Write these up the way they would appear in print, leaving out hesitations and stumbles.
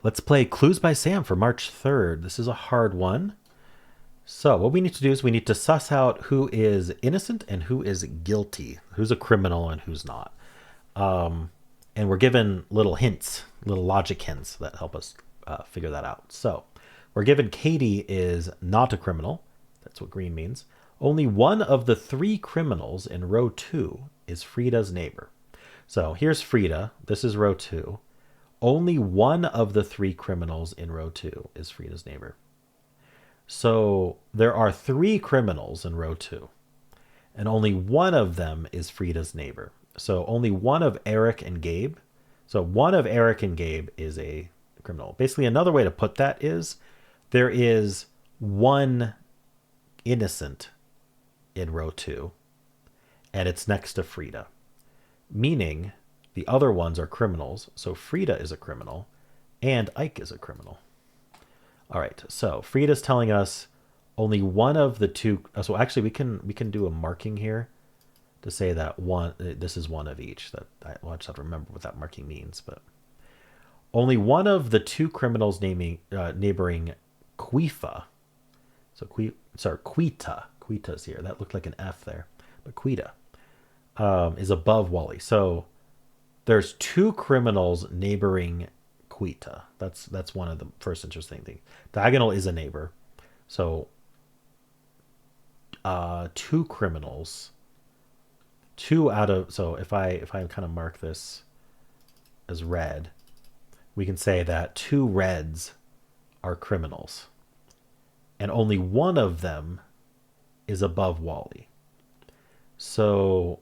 Let's play Clues by Sam for March 3rd. This is a hard one. So what we need to do is we need to suss out who is innocent and who is guilty, who's a criminal and who's not. And we're given little hints, little logic hints that help us figure that out. So we're given Katie is not a criminal. That's what green means. Only one of the three criminals in row 2 is Frida's neighbor. So here's Frida. This is row 2. Only one of the three criminals in row 2 is Frida's neighbor. So there are three criminals in row 2, and only one of them is Frida's neighbor. So only one of Eric and Gabe. So one of Eric and Gabe is a criminal. Basically, another way to put that is there is one innocent in row 2, and it's next to Frida, meaning the other ones are criminals. So Frida is a criminal, and Ike is a criminal. All right, so Frida's telling us only one of the two. So actually, we can do a marking here to say that one. This is one of each. That I just have to remember what that marking means. But only one of the two criminals neighboring Quifa. So Quita. Quita's here. That looked like an F there, but Quita is above Wally. So there's two criminals neighboring Quita. That's one of the first interesting things. Diagonal is a neighbor. So two criminals. Two out of so if I kind of mark this as red, we can say that two reds are criminals. And only one of them is above Wally. So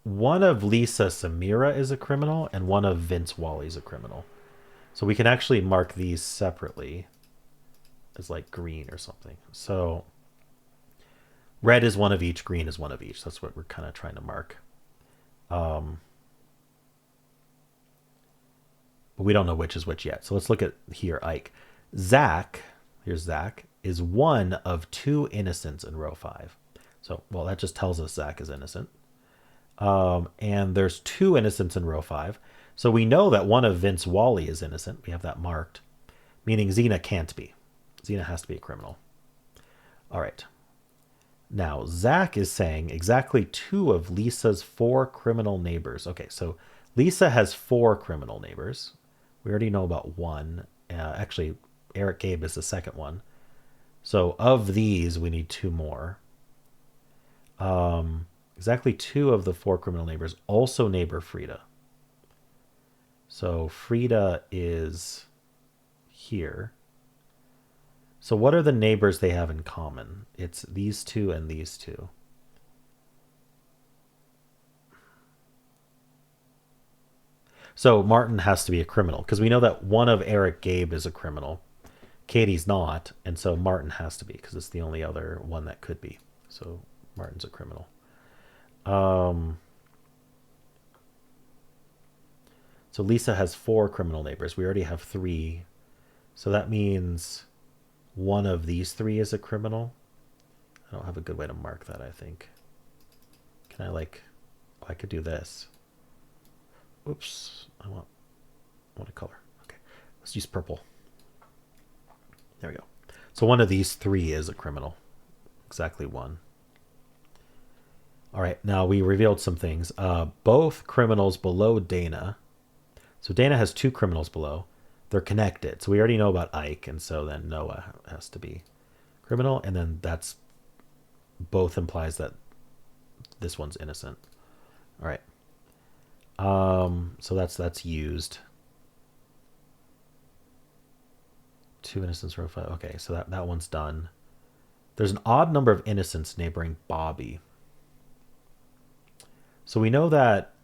one of Lisa Samira is a criminal and one of Vince Wally is a criminal. So we can actually mark these separately as like green or something. So red is one of each, green is one of each. That's what we're kind of trying to mark. But we don't know which is which yet. So let's look at here, Ike. Zach, here's Zach, is one of two innocents in row 5. So, well, that just tells us Zach is innocent. And there's two innocents in row 5. So we know that one of Vince Wally is innocent. We have that marked, meaning Xena can't be. Xena has to be a criminal. All right. Now, Zach is saying exactly two of Lisa's 4 criminal neighbors. Okay, so Lisa has 4 criminal neighbors. We already know about one. Actually, Eric Gabe is the second one. So of these, we need 2 more. Exactly 2 of the 4 criminal neighbors also neighbor Frida. So Frida is here. So what are the neighbors they have in common? It's these 2 and these 2. So Martin has to be a criminal because we know that one of Eric Gabe is a criminal. Katie's not, and so Martin has to be because it's the only other one that could be. So Martin's a criminal. So Lisa has 4 criminal neighbors. We already have 3. So that means one of these 3 is a criminal. I don't have a good way to mark that, I think. Can I I could do this. Oops, I want a color. Okay, let's use purple. There we go. So one of these 3 is a criminal. Exactly one. All right, now we revealed some things. Both criminals below Dana. So Dana has 2 criminals below. They're connected. So we already know about Ike, and so then Noah has to be criminal, and then that's both implies that this one's innocent. All right. So that's used. 2 innocents row 5. Okay, so that one's done. There's an odd number of innocents neighboring Bobby. So we know that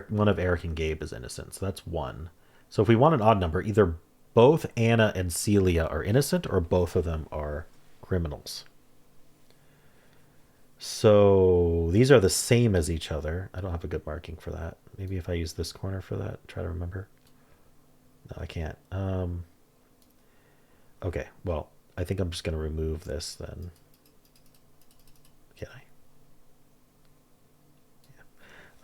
one of Eric and Gabe is innocent. So that's 1. So if we want an odd number, either both Anna and Celia are innocent or both of them are criminals. So these are the same as each other. I don't have a good marking for that. Maybe if I use this corner for that, try to remember. No, I can't. Okay, well, I think I'm just going to remove this then. Can I?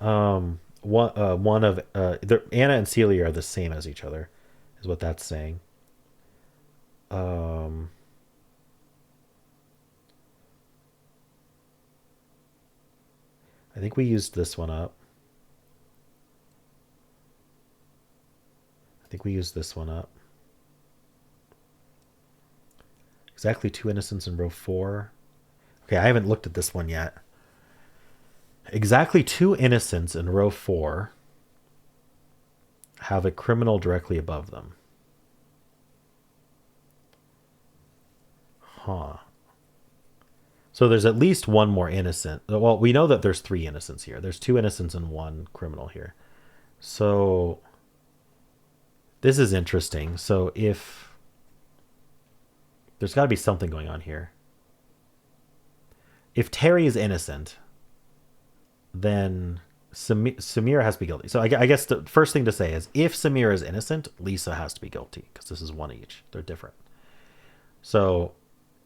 Yeah. One of Anna and Celia are the same as each other, is what that's saying. Um, I think we used this one up. I think we used this one up. Exactly 2 innocents in row 4. Okay, I haven't looked at this one yet. Exactly 2 innocents in row 4 have a criminal directly above them. Huh. So there's at least one more innocent. Well, we know that there's 3 innocents here. There's 2 innocents and 1 criminal here. So this is interesting. So if there's got to be something going on here. If Terry is innocent, then Samira has to be guilty. So I guess the first thing to say is if Samira is innocent, Lisa has to be guilty because this is one each. They're different. So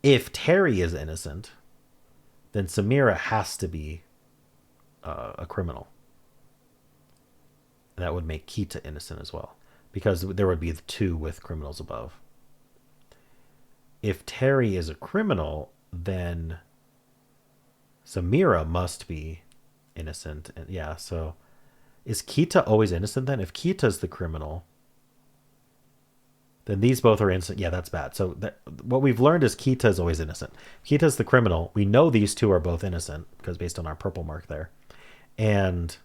if Terry is innocent, then Samira has to be a criminal. That would make Kita innocent as well because there would be 2 with criminals above. If Terry is a criminal, then Samira must be innocent. And yeah, so is Kita always innocent then? If Kita's the criminal, then these both are innocent. Yeah, that's bad. So what we've learned is Kita is always innocent. Kita's the criminal. We know these 2 are both innocent because based on our purple mark there. And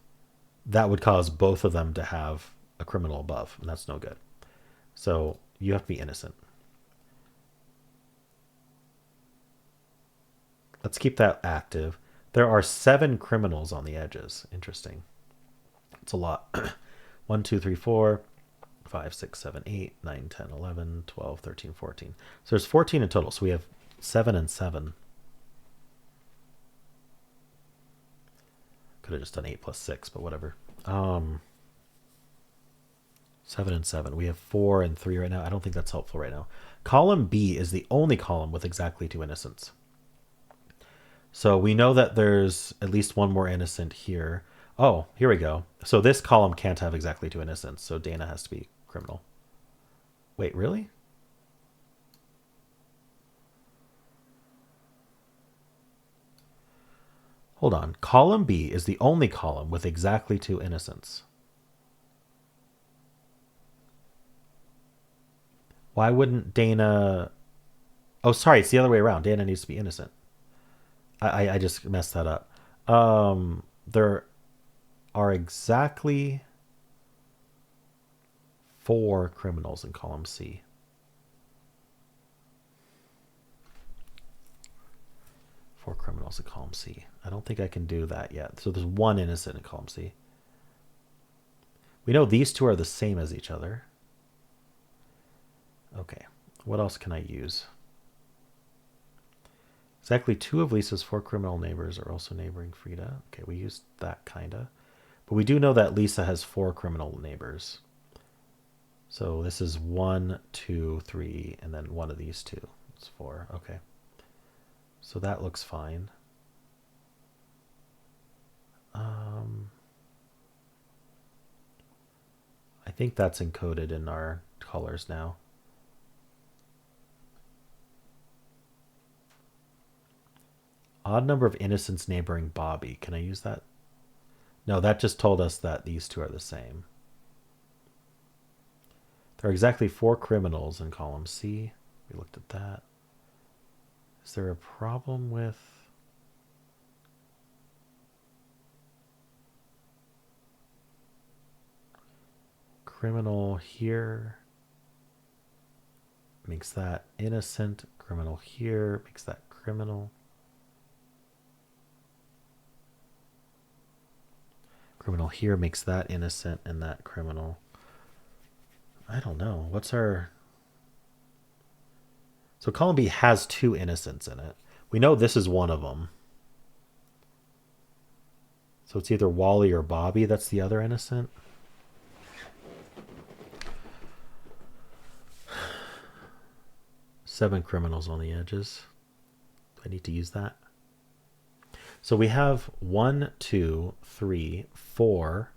that would cause both of them to have a criminal above, and that's no good. So you have to be innocent. Let's keep that active. There are 7 criminals on the edges. Interesting. It's a lot. 1, 2, 3, 4, 5, 6, 7, 8, 9, 10, 11, 12, 13, 14. So there's 14 in total. So we have 7 and 7. Could have just done 8 plus 6, but whatever. 7 and 7. We have 4 and 3 right now. I don't think that's helpful right now. Column B is the only column with exactly 2 innocents. So we know that there's at least one more innocent here. Oh, here we go. So this column can't have exactly 2 innocents. So Dana has to be criminal. Wait, really? Hold on. Column B is the only column with exactly 2 innocents. Why wouldn't Dana... Oh, sorry. It's the other way around. Dana needs to be innocent. I just messed that up. There are exactly 4 criminals in column C. Four criminals in column C. I don't think I can do that yet. So there's 1 innocent in column C. We know these 2 are the same as each other. Okay. What else can I use? Exactly 2 of Lisa's 4 criminal neighbors are also neighboring Frida. Okay, we used that kinda. But we do know that Lisa has 4 criminal neighbors. So this is 1, 2, 3, and then one of these 2. It's 4. Okay. So that looks fine. I think that's encoded in our colors now. Odd number of innocents neighboring Bobby. Can I use that? No, that just told us that these 2 are the same. There are exactly 4 criminals in column C. We looked at that. Is there a problem with... criminal here makes that innocent. Criminal here makes that criminal. Criminal here makes that innocent and that criminal. I don't know. What's our... So column B has 2 innocents in it. We know this is one of them. So it's either Wally or Bobby that's the other innocent. Seven criminals on the edges. Do I need to use that? So we have 1, 2, 3, 4.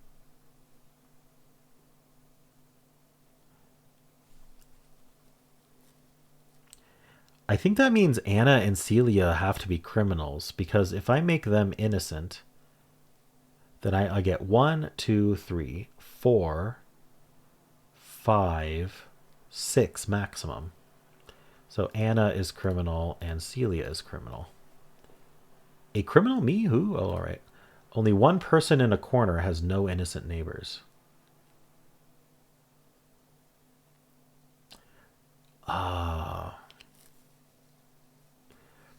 I think that means Anna and Celia have to be criminals, because if I make them innocent, then I get 1, 2, 3, 4, 5, 6 maximum. So Anna is criminal and Celia is criminal. A criminal? Me? Who? Oh, all right. Only one person in a corner has no innocent neighbors.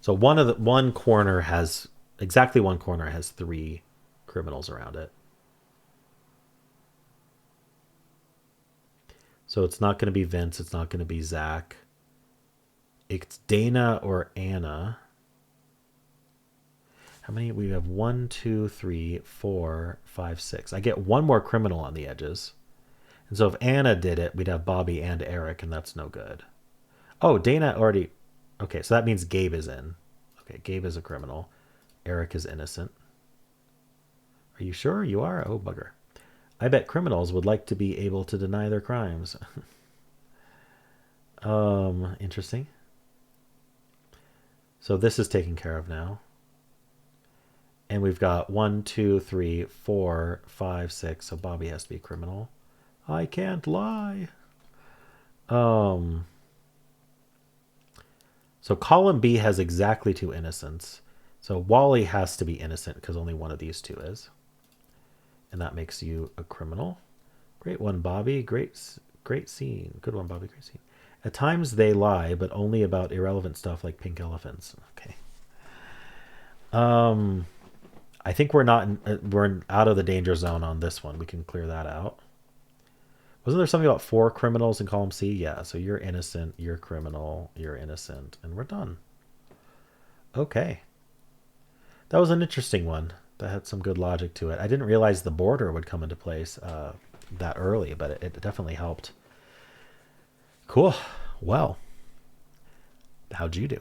So one corner has exactly one corner has 3 criminals around it. So it's not going to be Vince. It's not going to be Zach. It's Dana or Anna. How many? We have 1, 2, 3, 4, 5, 6. I get one more criminal on the edges. And so if Anna did it, we'd have Bobby and Eric, and that's no good. Oh, Dana already... Okay, so that means Gabe is in. Okay, Gabe is a criminal. Eric is innocent. Are you sure you are? Oh, bugger. I bet criminals would like to be able to deny their crimes. Interesting. So this is taken care of now. And we've got 1, 2, 3, 4, 5, 6. So Bobby has to be a criminal. I can't lie. So column B has exactly 2 innocents. So Wally has to be innocent because only one of these 2 is. And that makes you a criminal. Great one, Bobby. Great scene. Good one, Bobby. Great scene. At times they lie, but only about irrelevant stuff like pink elephants. Okay. I think we're out of the danger zone on this one. We can clear that out. Wasn't there something about 4 criminals in column C? Yeah, so you're innocent, you're criminal, you're innocent, and we're done. Okay. That was an interesting one. That had some good logic to it. I didn't realize the border would come into place that early, but it definitely helped. Cool. Well, how'd you do?